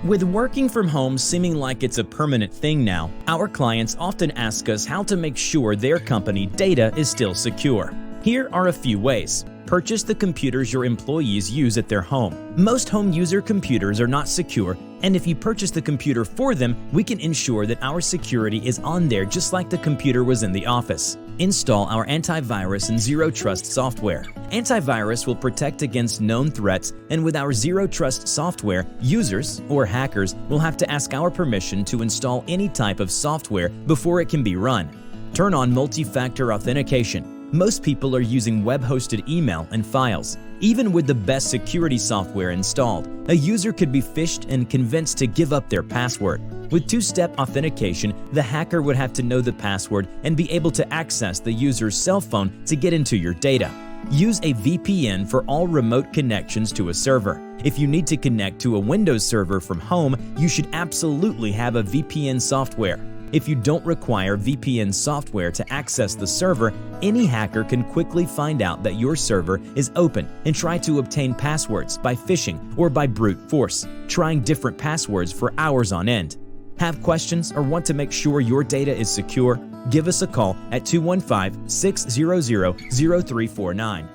With working from home seeming like it's a permanent thing now, our clients often ask us how to make sure their company data is still secure. Here are a few ways. Purchase the computers your employees use at their home. Most home user computers are not secure, and if you purchase the computer for them, we can ensure that our security is on there just like the computer was in the office. Install our antivirus and zero trust software. Antivirus will protect against known threats, and with our zero trust software, users or hackers will have to ask our permission to install any type of software before it can be run. Turn on multi-factor authentication. Most people are using web-hosted email and files. Even with the best security software installed, a user could be phished and convinced to give up their password. With two-step authentication, the hacker would have to know the password and be able to access the user's cell phone to get into your data. Use a VPN for all remote connections to a server. If you need to connect to a Windows server from home, you should absolutely have a VPN software. If you don't require VPN software to access the server, any hacker can quickly find out that your server is open and try to obtain passwords by phishing or by brute force, trying different passwords for hours on end. Have questions or want to make sure your data is secure? Give us a call at 215-600-0349.